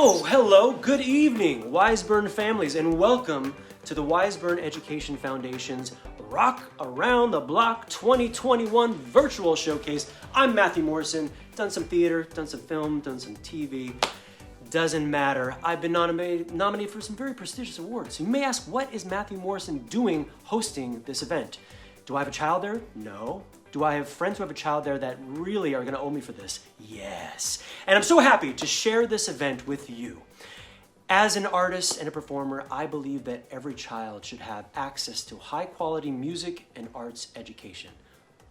Oh, hello, good evening, Wiseburn families, and welcome to the Wiseburn Education Foundation's Rock Around the Block 2021 virtual showcase. I'm Matthew Morrison, done some theater, done some film, done some TV. Doesn't matter. I've been nominated for some very prestigious awards. You may ask, what is Matthew Morrison doing hosting this event? Do I have a child there? No. Do I have friends who have a child there that really are gonna owe me for this? Yes. And I'm so happy to share this event with you. As an artist and a performer, I believe that every child should have access to high quality music and arts education.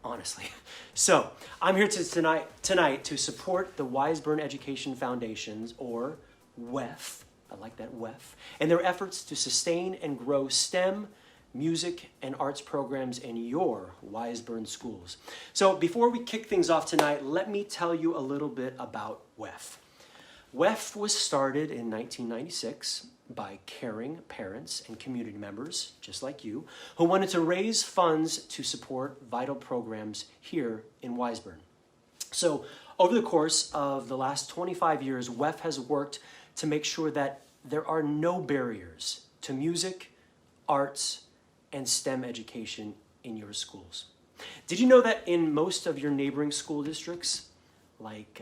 Honestly. So I'm here tonight to support the Wiseburn Education Foundation's, or WEF, I like that, WEF, and their efforts to sustain and grow STEM, music, and arts programs in your Wiseburn schools. So before we kick things off tonight, let me tell you a little bit about WEF. WEF was started in 1996 by caring parents and community members, just like you, who wanted to raise funds to support vital programs here in Wiseburn. So over the course of the last 25 years, WEF has worked to make sure that there are no barriers to music, arts, and STEM education in your schools. Did you know that in most of your neighboring school districts, like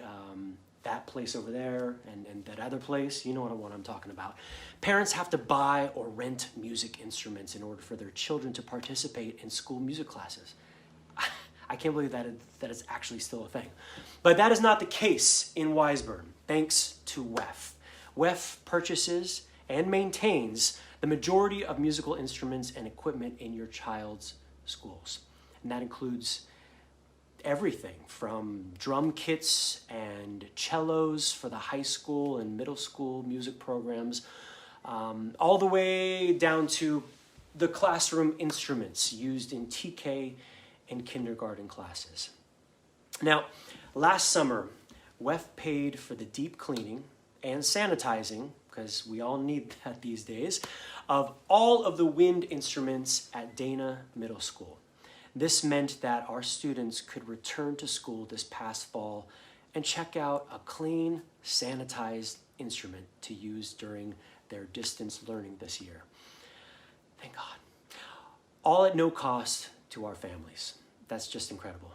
that place over there and that other place, you know what I'm talking about, parents have to buy or rent music instruments in order for their children to participate in school music classes? I can't believe that it's actually still a thing. But that is not the case in Wiseburn, thanks to WEF. WEF purchases and maintains the majority of musical instruments and equipment in your child's schools. And that includes everything from drum kits and cellos for the high school and middle school music programs, all the way down to the classroom instruments used in TK and kindergarten classes. Now, last summer, WEF paid for the deep cleaning and sanitizing, because we all need that these days, of all of the wind instruments at Dana Middle School. This meant that our students could return to school this past fall and check out a clean, sanitized instrument to use during their distance learning this year. Thank God. All at no cost to our families. That's just incredible.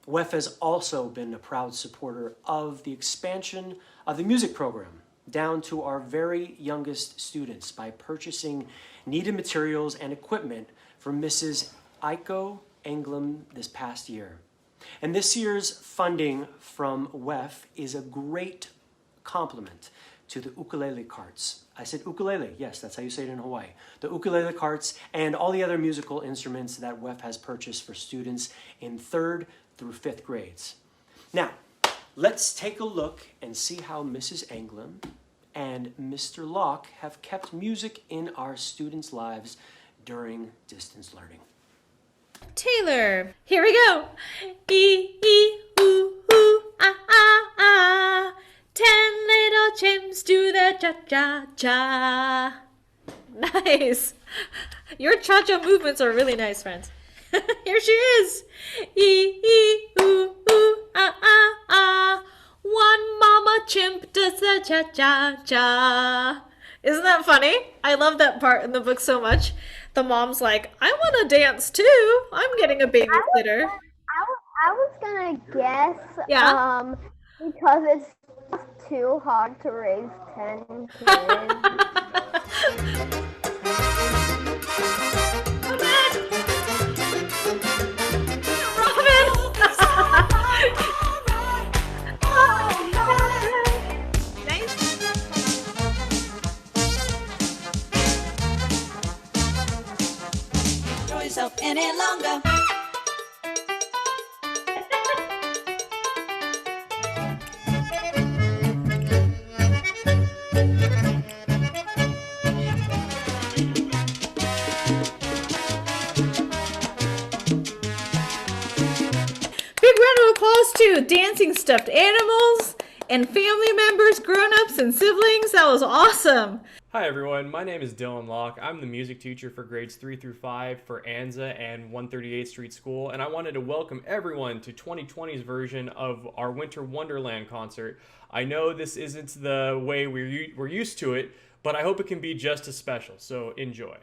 WEF has also been a proud supporter of the expansion of the music program down to our very youngest students by purchasing needed materials and equipment from Mrs. Aiko Englum this past year. And this year's funding from WEF is a great compliment to the ukulele carts. I said ukulele, yes, that's how you say it in Hawaii. The ukulele carts and all the other musical instruments that WEF has purchased for students in 3rd through 5th grades. Now, let's take a look and see how Mrs. Englum and Mr. Locke have kept music in our students' lives during distance learning. Taylor, here we go. E, e, ooh, ooh, ah, ah, ah. 10 little chimps do the cha-cha-cha. Nice. Your cha-cha movements are really nice, friends. Here she is. E, e, ooh, ooh, ah, ah, ah. One mama chimp does the cha-cha-cha. Isn't that funny? I love that part in the book so much. The mom's like, I want to dance too. I'm getting a babysitter. I was gonna guess, Yeah. because it's too hard to raise 10 kids. Any longer. Big round of applause to dancing stuffed animals and family members, grown-ups, and siblings. That was awesome. Hi everyone, my name is Dylan Locke. I'm the music teacher for grades 3 through 5 for Anza and 138th Street School, and I wanted to welcome everyone to 2020's version of our Winter Wonderland concert. I know this isn't the way we're used to it, but I hope it can be just as special, so enjoy.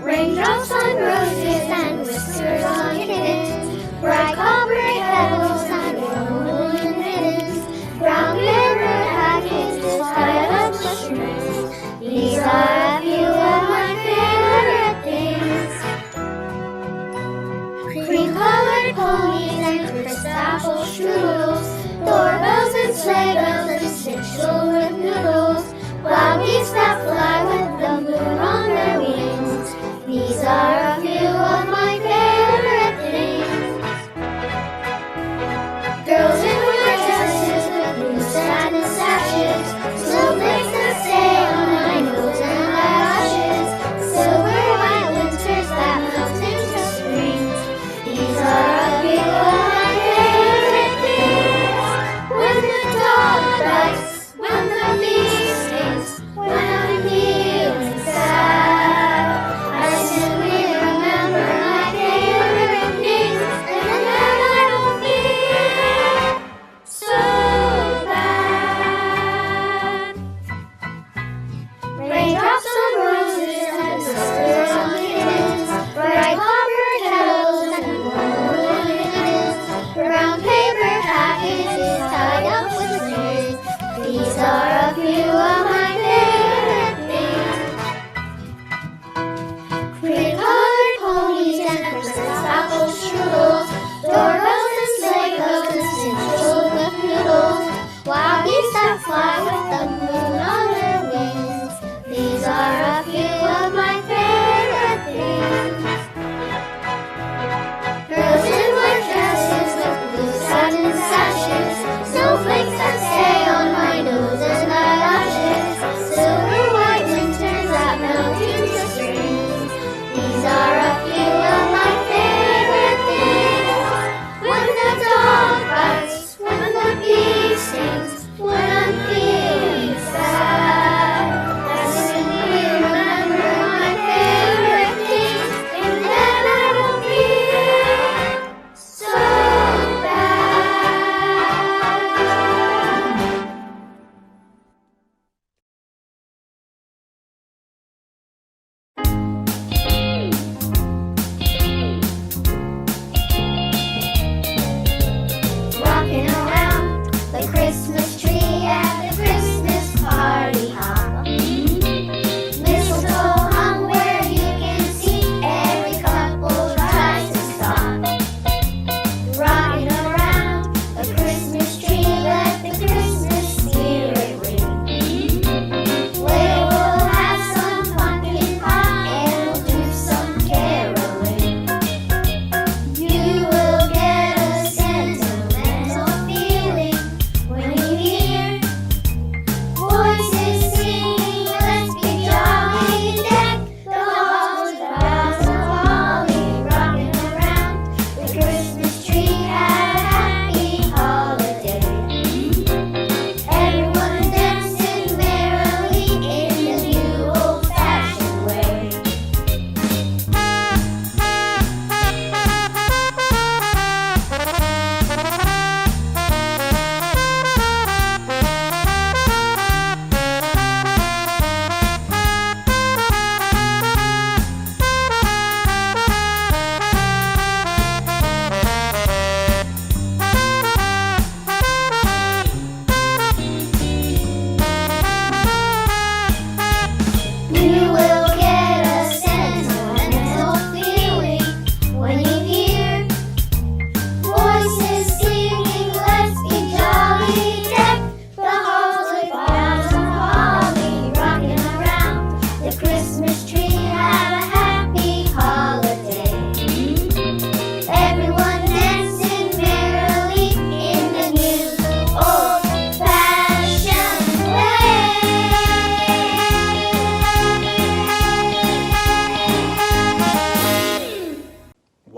Raindrops on roses and whiskers on kittens, bright copper kettles and woolen mittens, brown paper packages tied up with strings. These are a few of my favorite things. Cream-colored ponies and crisp apple strudels, doorbells and sleigh bells and stitched with noodles, wild geese that fly with the moon on their wings. These are a few of my favorite things. Girls in white dresses with blue satin sashes, snowflakes that stay on my nose and eyelashes, silver white winters that melt into springs. These are a few of my favorite things. When the dog bites, when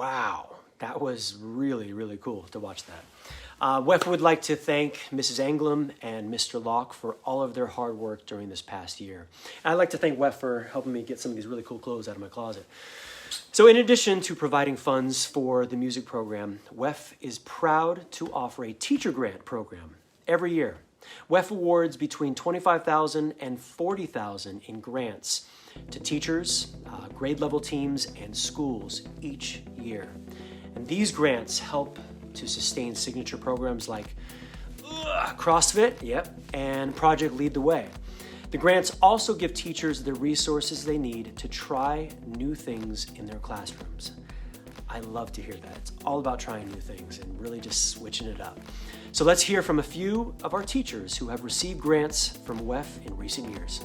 Wow, that was really, really cool to watch that. WEF would like to thank Mrs. Anglam and Mr. Locke for all of their hard work during this past year. And I'd like to thank WEF for helping me get some of these really cool clothes out of my closet. So in addition to providing funds for the music program, WEF is proud to offer a teacher grant program every year. WEF awards between $25,000 and $40,000 in grants to teachers, grade level teams, and schools each year. And these grants help to sustain signature programs like CrossFit, and Project Lead the Way. The grants also give teachers the resources they need to try new things in their classrooms. I love to hear that. It's all about trying new things and really just switching it up. So let's hear from a few of our teachers who have received grants from WEF in recent years.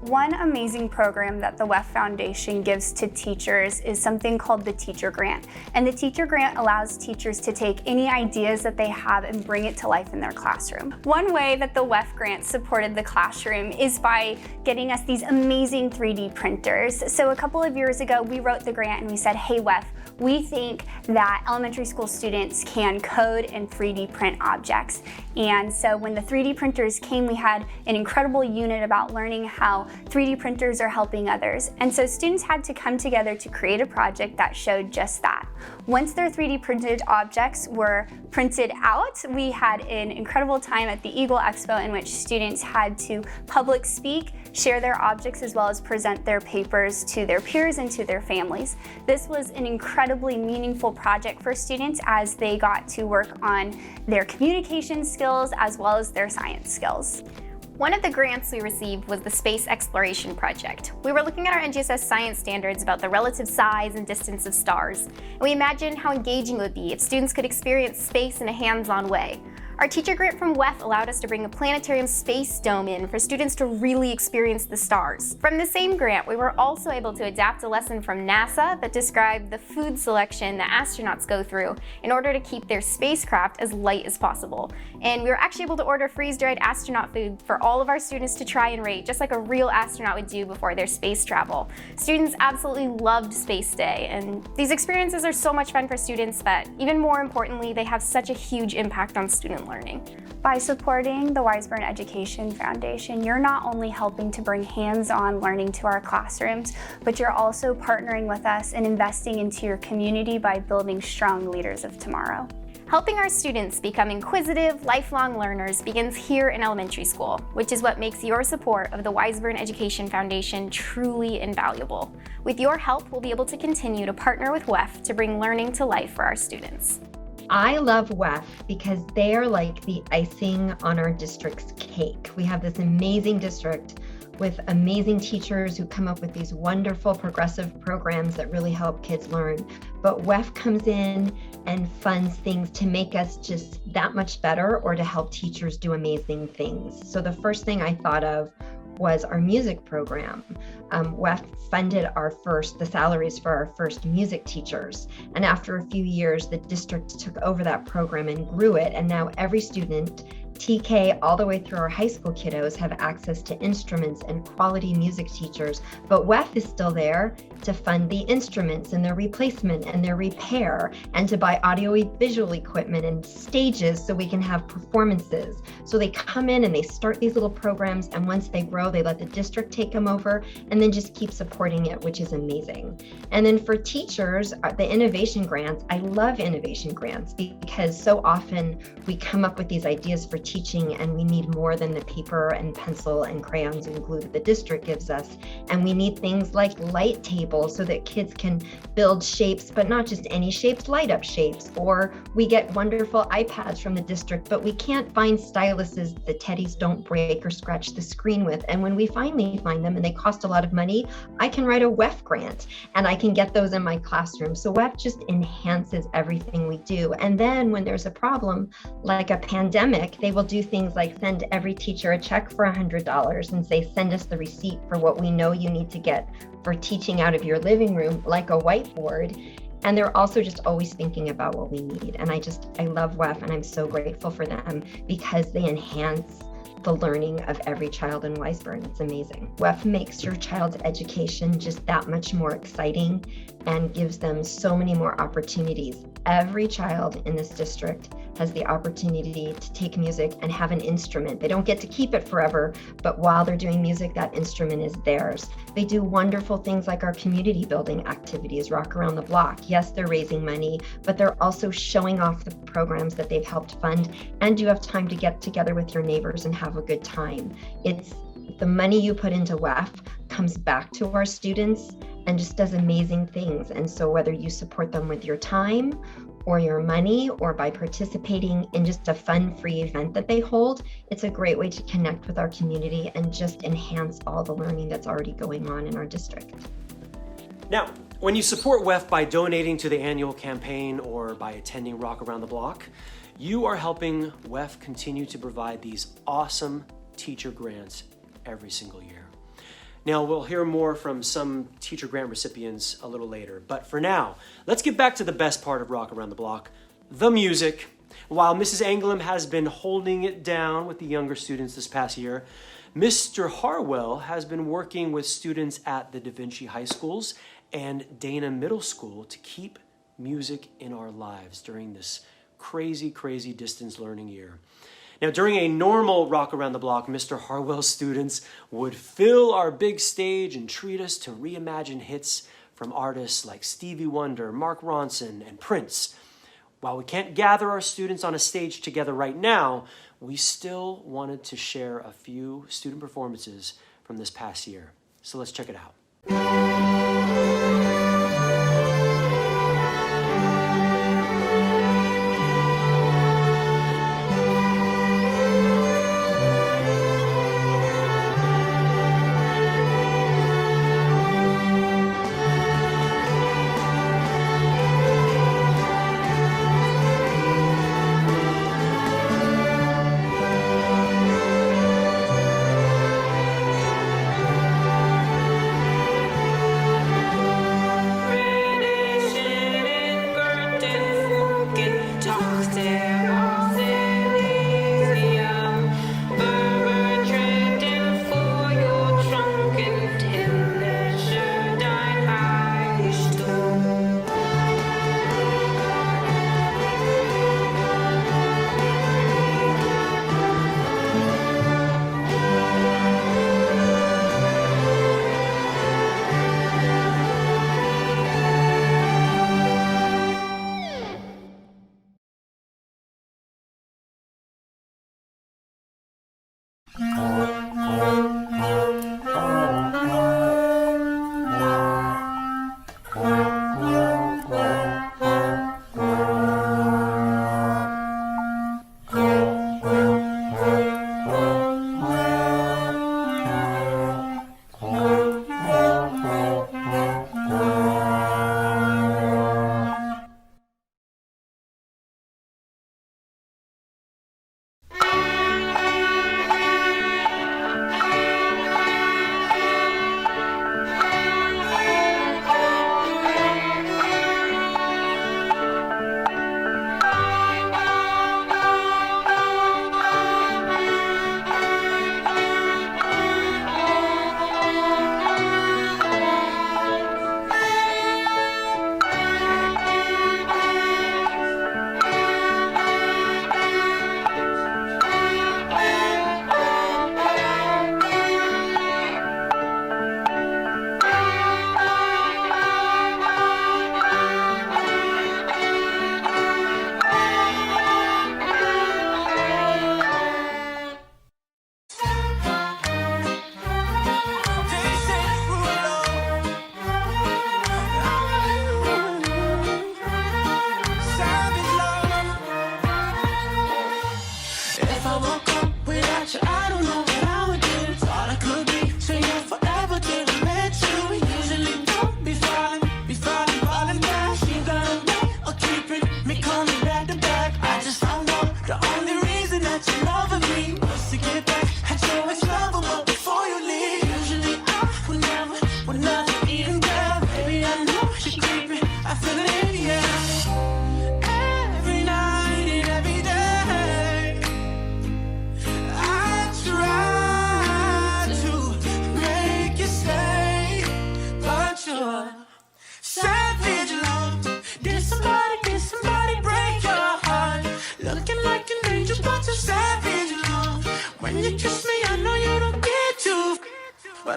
One amazing program that the WEF Foundation gives to teachers is something called the Teacher Grant. And the Teacher Grant allows teachers to take any ideas that they have and bring it to life in their classroom. One way that the WEF Grant supported the classroom is by getting us these amazing 3D printers. So a couple of years ago, we wrote the grant and we said, hey WEF, we think that elementary school students can code and 3D print objects. And so when the 3D printers came, we had an incredible unit about learning how 3D printers are helping others. And so students had to come together to create a project that showed just that. Once their 3D printed objects were printed out, we had an incredible time at the Eagle Expo in which students had to public speak, share their objects, as well as present their papers to their peers and to their families. This was an incredibly meaningful project for students as they got to work on their communication skills as well as their science skills. One of the grants we received was the Space Exploration Project. We were looking at our NGSS science standards about the relative size and distance of stars, and we imagined how engaging it would be if students could experience space in a hands-on way. Our teacher grant from WEF allowed us to bring a planetarium space dome in for students to really experience the stars. From the same grant, we were also able to adapt a lesson from NASA that described the food selection that astronauts go through in order to keep their spacecraft as light as possible. And we were actually able to order freeze-dried astronaut food for all of our students to try and rate, just like a real astronaut would do before their space travel. Students absolutely loved Space Day, and these experiences are so much fun for students that, even more importantly, they have such a huge impact on student learning. By supporting the Wiseburn Education Foundation, you're not only helping to bring hands-on learning to our classrooms, but you're also partnering with us and investing into your community by building strong leaders of tomorrow. Helping our students become inquisitive, lifelong learners begins here in elementary school, which is what makes your support of the Wiseburn Education Foundation truly invaluable. With your help, we'll be able to continue to partner with WEF to bring learning to life for our students. I love WEF because they are like the icing on our district's cake. We have this amazing district with amazing teachers who come up with these wonderful progressive programs that really help kids learn. But WEF comes in and funds things to make us just that much better or to help teachers do amazing things. So the first thing I thought of was our music program. WEF funded the salaries for our first music teachers. And after a few years, the district took over that program and grew it. And now every student, TK all the way through our high school kiddos, have access to instruments and quality music teachers. But WEF is still there to fund the instruments and their replacement and their repair, and to buy audio-visual equipment and stages so we can have performances. So they come in and they start these little programs, and once they grow, they let the district take them over and then just keep supporting it, which is amazing. And then for teachers, the innovation grants, I love innovation grants because so often we come up with these ideas for teaching and we need more than the paper and pencil and crayons and glue that the district gives us. And we need things like light tables so that kids can build shapes, but not just any shapes, light up shapes. Or we get wonderful iPads from the district, but we can't find styluses that teddies don't break or scratch the screen with. And when we finally find them and they cost a lot of money, I can write a WEF grant and I can get those in my classroom. So WEF just enhances everything we do. And then when there's a problem like a pandemic, they will do things like send every teacher a check for $100 and say, send us the receipt for what we know you need to get for teaching out of your living room, like a whiteboard. And they're also just always thinking about what we need. And I love WEF and I'm so grateful for them because they enhance the learning of every child in Wiseburn. It's amazing. WEF makes your child's education just that much more exciting and gives them so many more opportunities. Every child in this district has the opportunity to take music and have an instrument. They don't get to keep it forever, but while they're doing music, that instrument is theirs. They do wonderful things like our community building activities, Rock Around the Block. Yes, they're raising money, but they're also showing off the programs that they've helped fund, and you have time to get together with your neighbors and have a good time. It's the money you put into WEF comes back to our students and just does amazing things. And so whether you support them with your time or your money or by participating in just a fun free event that they hold, it's a great way to connect with our community and just enhance all the learning that's already going on in our district. Now, when you support WEF by donating to the annual campaign or by attending Rock Around the Block, you are helping WEF continue to provide these awesome teacher grants every single year. Now, we'll hear more from some teacher grant recipients a little later, but for now, let's get back to the best part of Rock Around the Block, the music. While Mrs. Anglem has been holding it down with the younger students this past year, Mr. Harwell has been working with students at the Da Vinci High Schools and Dana Middle School to keep music in our lives during this crazy, crazy distance learning year. Now, during a normal Rock Around the Block, Mr. Harwell's students would fill our big stage and treat us to reimagine hits from artists like Stevie Wonder, Mark Ronson, and Prince. While we can't gather our students on a stage together right now, we still wanted to share a few student performances from this past year. So let's check it out.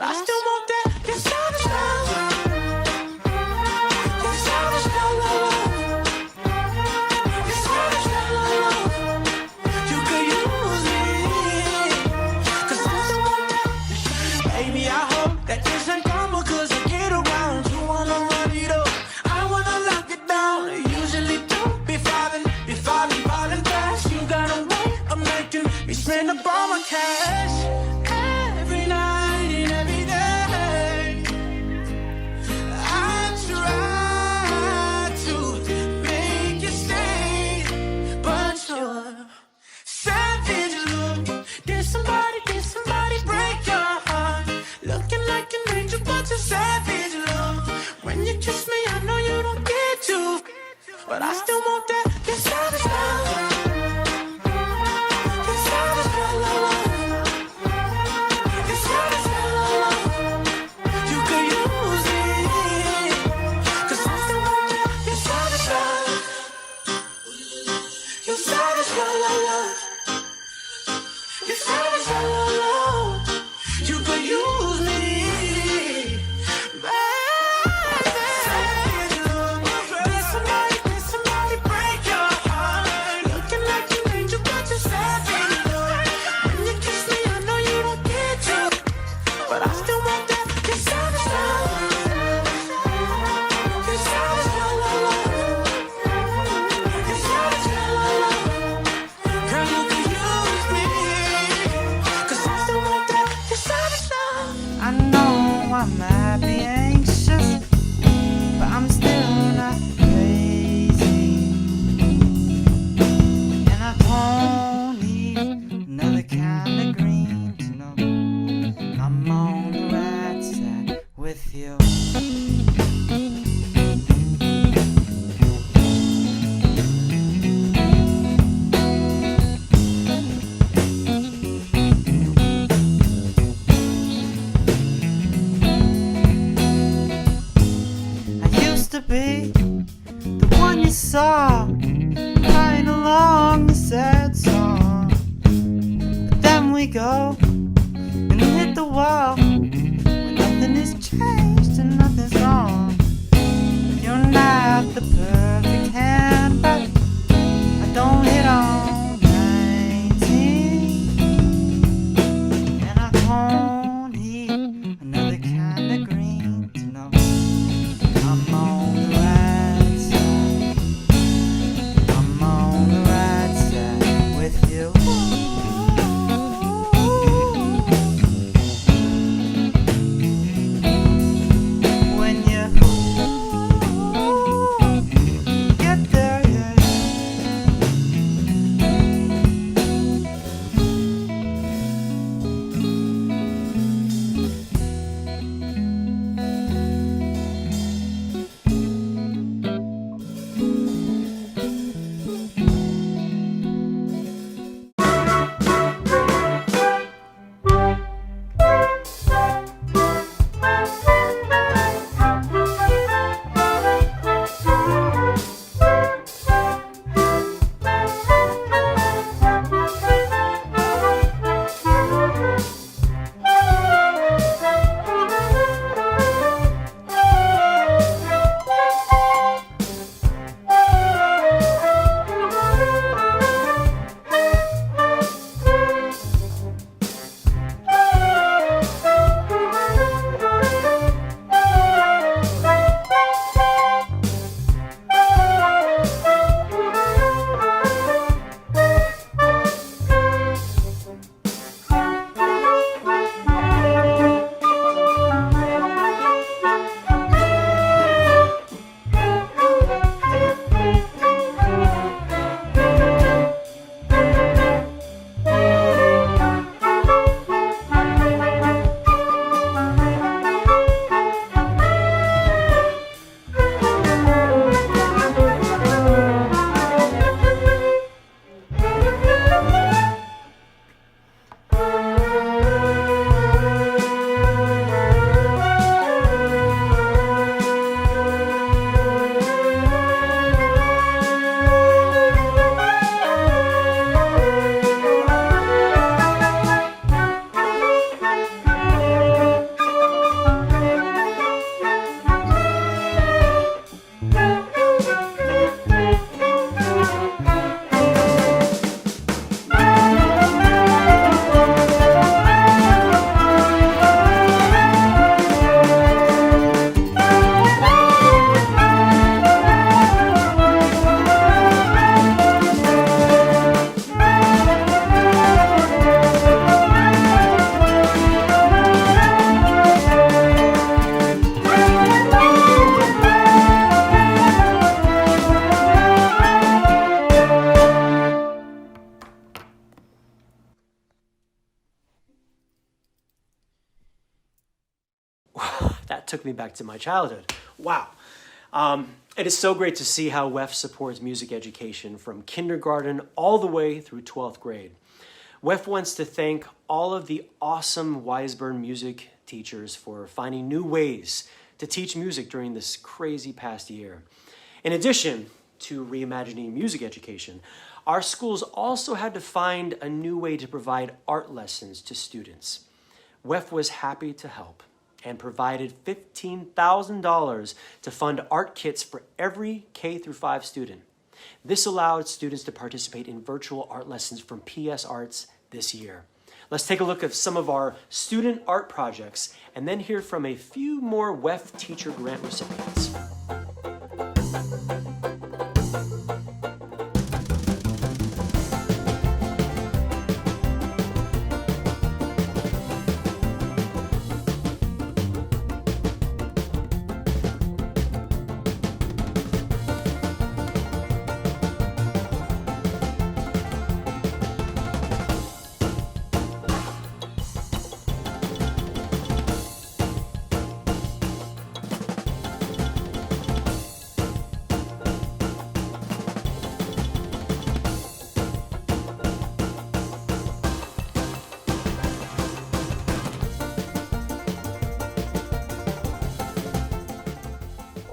I still want that. Your savage love. Your savage love, love, love. Your savage love, love, love. You could use me, 'cause I still want that. Baby, I hope that this ain't karma, 'cause I get around. You wanna run it up, I wanna lock it down. I usually don't be falling fast. You got a way of making me spend up all my cash. Every night and every day, I try to make you stay, but you're savage love. Did somebody break your heart? Looking like an angel, but you're savage love. When you kiss me, I know you don't get to, but I still want that. Your savage love. Your savage love, love, love. Your savage love, love, love. You could use me, 'cause I still want that. Your savage love. Your savage love, love, love. Your savage love, love, love. You could use me, baby. Savage love. Did somebody break your heart? Looking like an angel, but you're savage love. When you kiss me, I know you don't get to, but I still want that. Your savage love. Your savage love, love, love. Your savage love, love, love. Girl, you could use me, 'cause I still want that. Your savage love. I know I might be anxious, but I'm still not crazy. And I don't need another kind of green to know I'm on the right side with you. I used to be the one you saw crying along the sad song, but then we go and hit the wall when nothing has changed and nothing's wrong. You're not the perfect hand, but I don't hit on 19, and I don't need another kind of green to know I'm on the right side. I'm on the right side with you. When you took me back to my childhood. Wow. It is so great to see how WEF supports music education from kindergarten all the way through 12th grade. WEF wants to thank all of the awesome Wiseburn music teachers for finding new ways to teach music during this crazy past year. In addition to reimagining music education, our schools also had to find a new way to provide art lessons to students. WEF was happy to help and provided $15,000 to fund art kits for every K-5 student. This allowed students to participate in virtual art lessons from PS Arts this year. Let's take a look at some of our student art projects and then hear from a few more WEF teacher grant recipients.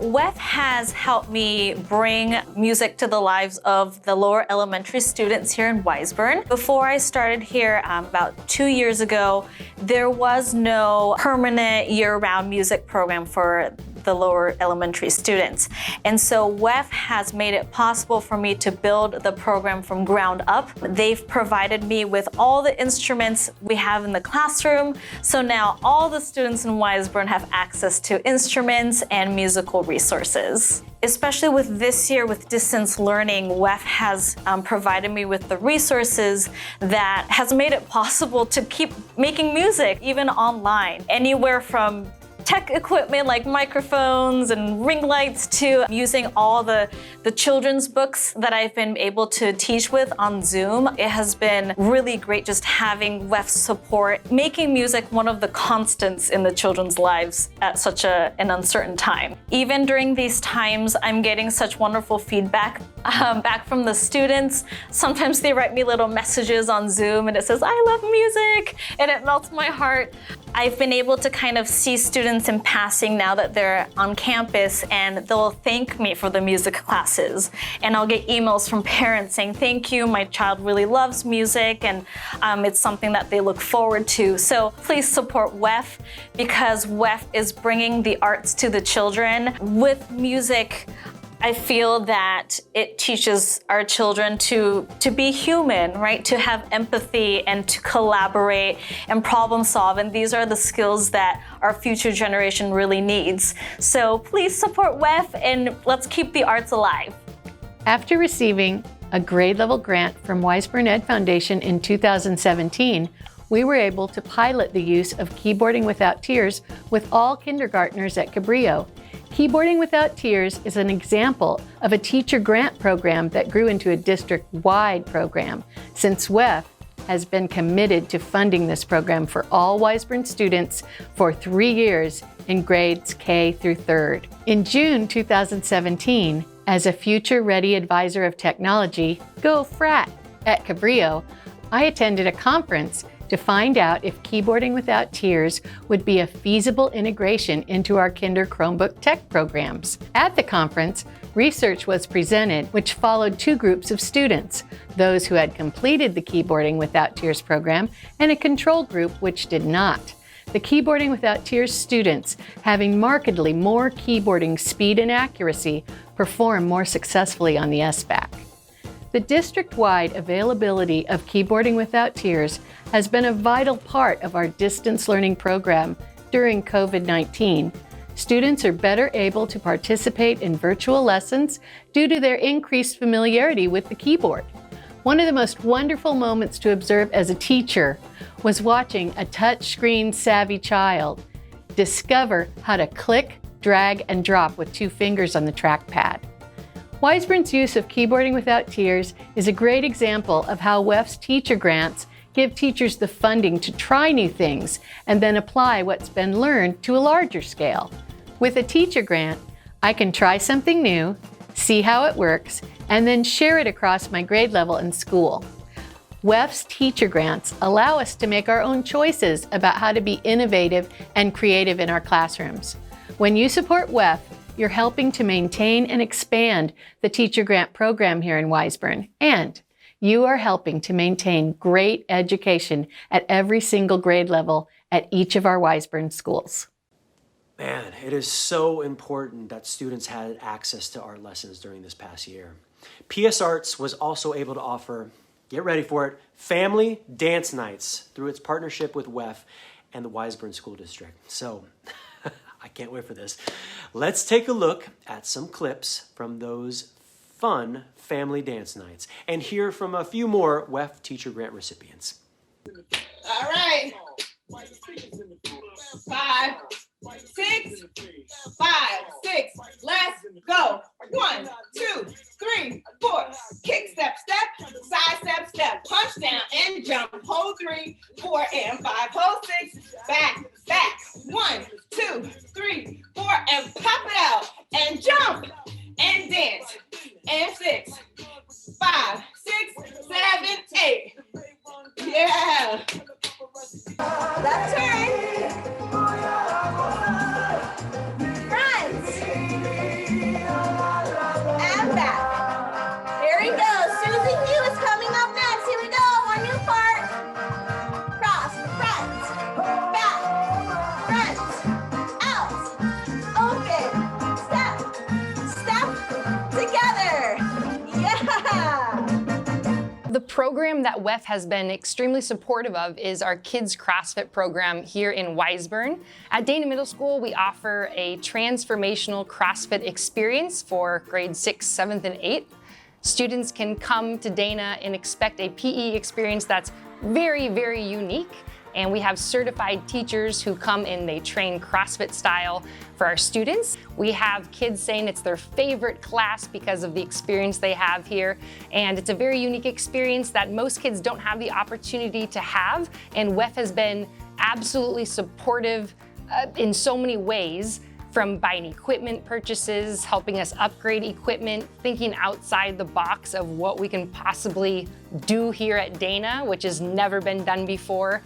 WEF has helped me bring music to the lives of the lower elementary students here in Wiseburn. Before I started here about 2 years ago, there was no permanent year-round music program for the lower elementary students. And so WEF has made it possible for me to build the program from ground up. They've provided me with all the instruments we have in the classroom. So now all the students in Wiseburn have access to instruments and musical resources. Especially with this year with distance learning, WEF has provided me with the resources that has made it possible to keep making music even online. Anywhere from tech equipment like microphones and ring lights to using all the children's books that I've been able to teach with on Zoom. It has been really great just having WEF's support, making music one of the constants in the children's lives at such an uncertain time. Even during these times, I'm getting such wonderful feedback back from the students. Sometimes they write me little messages on Zoom and it says, "I love music," and it melts my heart. I've been able to kind of see students in passing now that they're on campus, and they'll thank me for the music classes. And I'll get emails from parents saying, "Thank you, my child really loves music," and it's something that they look forward to. So please support WEF, because WEF is bringing the arts to the children. With music, I feel that it teaches our children to be human, right? To have empathy and to collaborate and problem solve. And these are the skills that our future generation really needs. So please support WEF and let's keep the arts alive. After receiving a grade level grant from Wiseburn Ed Foundation in 2017, we were able to pilot the use of Keyboarding Without Tears with all kindergartners at Cabrillo. Keyboarding Without Tears is an example of a teacher grant program that grew into a district-wide program, since WEF has been committed to funding this program for all Wiseburn students for 3 years in grades K through 3rd. In June 2017, as a future-ready advisor of technology, Go Frat, at Cabrillo, I attended a conference to find out if Keyboarding Without Tears would be a feasible integration into our Kinder Chromebook tech programs. At the conference, research was presented which followed 2 groups of students, those who had completed the Keyboarding Without Tears program and a control group which did not. The Keyboarding Without Tears students, having markedly more keyboarding speed and accuracy, perform more successfully on the SBAC. The district-wide availability of Keyboarding Without Tears has been a vital part of our distance learning program during COVID-19. Students are better able to participate in virtual lessons due to their increased familiarity with the keyboard. One of the most wonderful moments to observe as a teacher was watching a touchscreen savvy child discover how to click, drag, and drop with 2 fingers on the trackpad. Wiseburn's use of Keyboarding Without Tears is a great example of how WEF's teacher grants give teachers the funding to try new things and then apply what's been learned to a larger scale. With a teacher grant, I can try something new, see how it works, and then share it across my grade level in school. WEF's teacher grants allow us to make our own choices about how to be innovative and creative in our classrooms. When you support WEF, you're helping to maintain and expand the teacher grant program here in Wiseburn, and you are helping to maintain great education at every single grade level at each of our Wiseburn schools. Man, it is so important that students had access to art lessons during this past year. PS Arts was also able to offer, get ready for it, family dance nights through its partnership with WEF and the Wiseburn School District. So, I can't wait for this. Let's take a look at some clips from those fun family dance nights and hear from a few more WEF teacher grant recipients. All right. 5, 6, 5, 6. Let's go. 1, 2, 3, 4. Kick, step, step. Side step, step. Punch down and jump. Hold 3, 4, and 5. Hold 6. Back, back. 1, 2, 3, 4, and pop it out and jump and dance. And 6, 5, 6, 7, 8. Yeah. Left turn. Front. And back. Here we go. Susie Hugh is coming up next. Here we go. One new part. Cross. Front. Back. Front. Out. Open. Step. Step. Together. Yeah. The program that WEF has been extremely supportive of is our Kids CrossFit program here in Wiseburn. At Dana Middle School, we offer a transformational CrossFit experience for grades 6, 7th, and 8th. Students can come to Dana and expect a PE experience that's very, very unique. And we have certified teachers who come and they train CrossFit style for our students. We have kids saying it's their favorite class because of the experience they have here. And it's a very unique experience that most kids don't have the opportunity to have. And WEF has been absolutely supportive in so many ways, from buying equipment purchases, helping us upgrade equipment, thinking outside the box of what we can possibly do here at Dana, which has never been done before.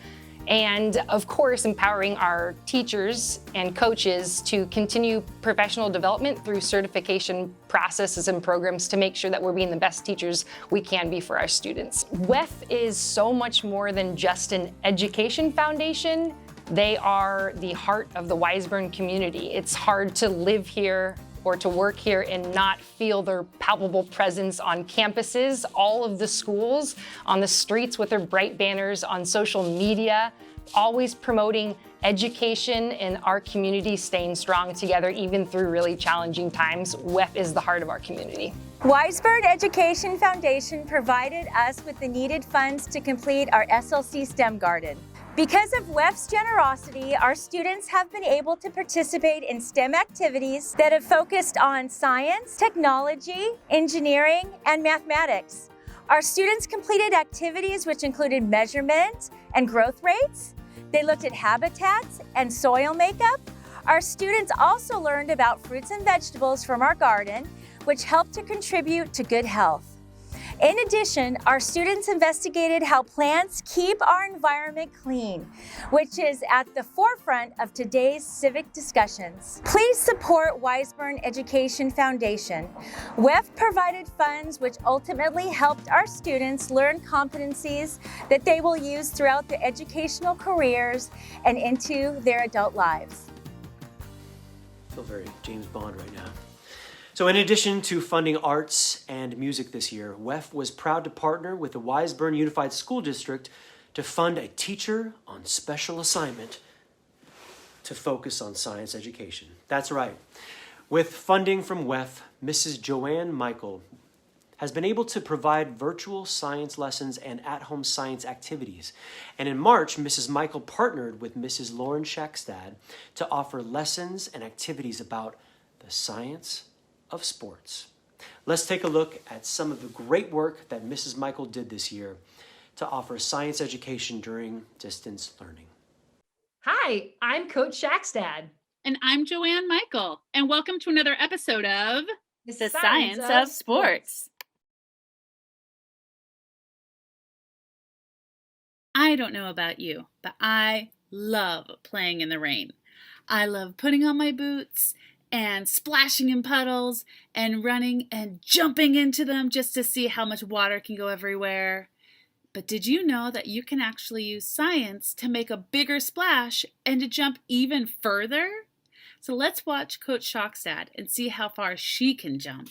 And of course, empowering our teachers and coaches to continue professional development through certification processes and programs to make sure that we're being the best teachers we can be for our students. WEF is so much more than just an education foundation. They are the heart of the Wiseburn community. It's hard to live here or to work here and not feel their palpable presence on campuses, all of the schools, on the streets with their bright banners, on social media, always promoting education and our community staying strong together even through really challenging times. WEF is the heart of our community. Wiseburn Education Foundation provided us with the needed funds to complete our SLC STEM garden. Because of WEF's generosity, our students have been able to participate in STEM activities that have focused on science, technology, engineering, and mathematics. Our students completed activities which included measurement and growth rates. They looked at habitats and soil makeup. Our students also learned about fruits and vegetables from our garden, which helped to contribute to good health. In addition, our students investigated how plants keep our environment clean, which is at the forefront of today's civic discussions. Please support Wiseburn Education Foundation. WEF provided funds which ultimately helped our students learn competencies that they will use throughout their educational careers and into their adult lives. I feel very James Bond right now. So in addition to funding arts and music this year, WEF was proud to partner with the Wiseburn Unified School District to fund a teacher on special assignment to focus on science education. That's right. With funding from WEF, Mrs. Joanne Michael has been able to provide virtual science lessons and at-home science activities. And in March, Mrs. Michael partnered with Mrs. Lauren Shackstad to offer lessons and activities about the science of sports. Let's take a look at some of the great work that Mrs. Michael did this year to offer science education during distance learning. Hi, I'm Coach Shackstad. And I'm Joanne Michael, and welcome to another episode of The Science of Sports. I don't know about you, but I love playing in the rain. I love putting on my boots and splashing in puddles and running and jumping into them just to see how much water can go everywhere. But did you know that you can actually use science to make a bigger splash and to jump even further? So let's watch Coach Schockstad and see how far she can jump.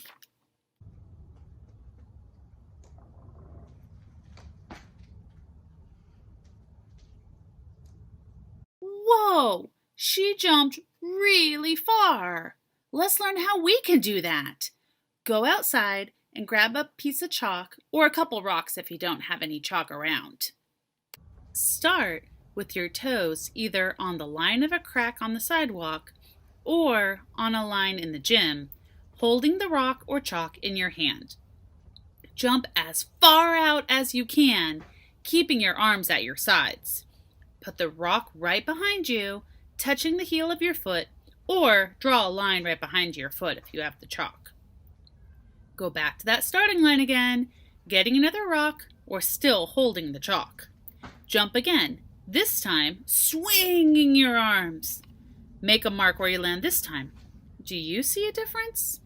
Whoa! She jumped really far. Let's learn how we can do that. Go outside and grab a piece of chalk or a couple rocks if you don't have any chalk around. Start with your toes either on the line of a crack on the sidewalk or on a line in the gym, holding the rock or chalk in your hand. Jump as far out as you can, keeping your arms at your sides. Put the rock right behind you, touching the heel of your foot, or draw a line right behind your foot if you have the chalk. Go back to that starting line again, getting another rock, or still holding the chalk. Jump again, this time swinging your arms. Make a mark where you land this time. Do you see a difference?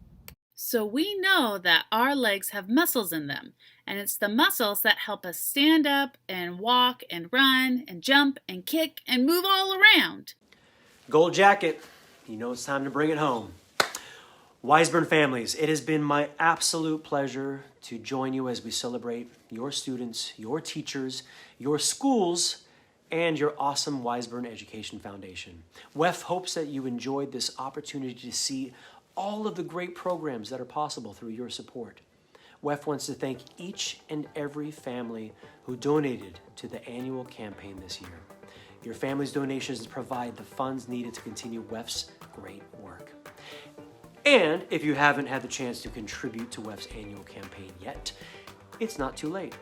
So we know that our legs have muscles in them, and it's the muscles that help us stand up and walk and run and jump and kick and move all around. Gold jacket, you know it's time to bring it home. Wiseburn families, it has been my absolute pleasure to join you as we celebrate your students, your teachers, your schools, and your awesome Wiseburn Education Foundation. WEF hopes that you enjoyed this opportunity to see all of the great programs that are possible through your support. WEF wants to thank each and every family who donated to the annual campaign this year. Your family's donations provide the funds needed to continue WEF's great work. And if you haven't had the chance to contribute to WEF's annual campaign yet, it's not too late.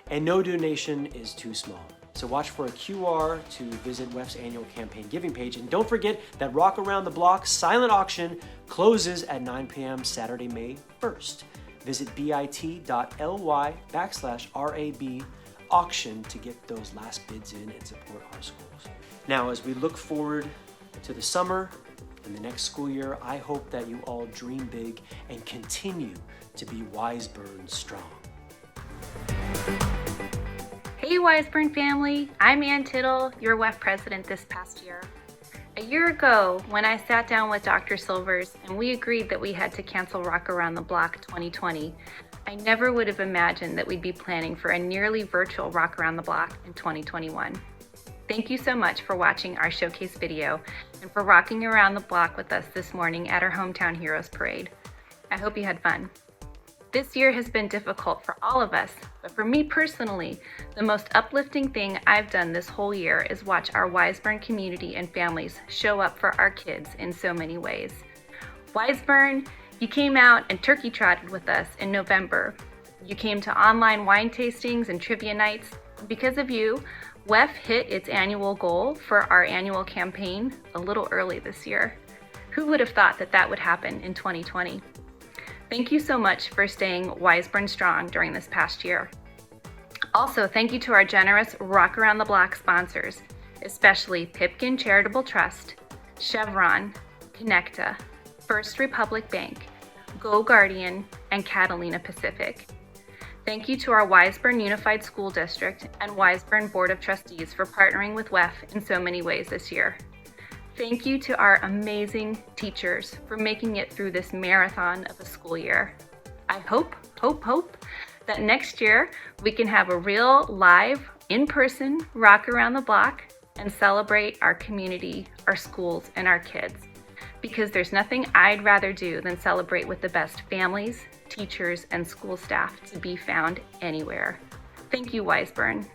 And no donation is too small. So watch for a QR to visit WEF's annual campaign giving page. And don't forget that Rock Around the Block silent auction closes at 9 p.m. Saturday, May 1st. Visit bit.ly/RAB auction to get those last bids in and support our schools. Now, as we look forward to the summer and the next school year, I hope that you all dream big and continue to be Wiseburn strong. Hey Wiseburn family, I'm Ann Tittle, your WEF president this past year. A year ago, when I sat down with Dr. Silvers and we agreed that we had to cancel Rock Around the Block 2020, I never would have imagined that we'd be planning for a nearly virtual Rock Around the Block in 2021. Thank you so much for watching our showcase video and for rocking around the block with us this morning at our Hometown Heroes Parade. I hope you had fun. This year has been difficult for all of us, but for me personally, the most uplifting thing I've done this whole year is watch our Wiseburn community and families show up for our kids in so many ways. Wiseburn, you came out and turkey trotted with us in November. You came to online wine tastings and trivia nights. Because of you, WEF hit its annual goal for our annual campaign a little early this year. Who would have thought that that would happen in 2020? Thank you so much for staying Wiseburn strong during this past year. Also, thank you to our generous Rock Around the Block sponsors, especially Pipkin Charitable Trust, Chevron, Connecta, First Republic Bank, Go Guardian, and Catalina Pacific. Thank you to our Wiseburn Unified School District and Wiseburn Board of Trustees for partnering with WEF in so many ways this year. Thank you to our amazing teachers for making it through this marathon of a school year. I hope that next year we can have a real live, in-person Rock Around the Block and celebrate our community, our schools, and our kids. Because there's nothing I'd rather do than celebrate with the best families, teachers, and school staff to be found anywhere. Thank you, Wiseburn.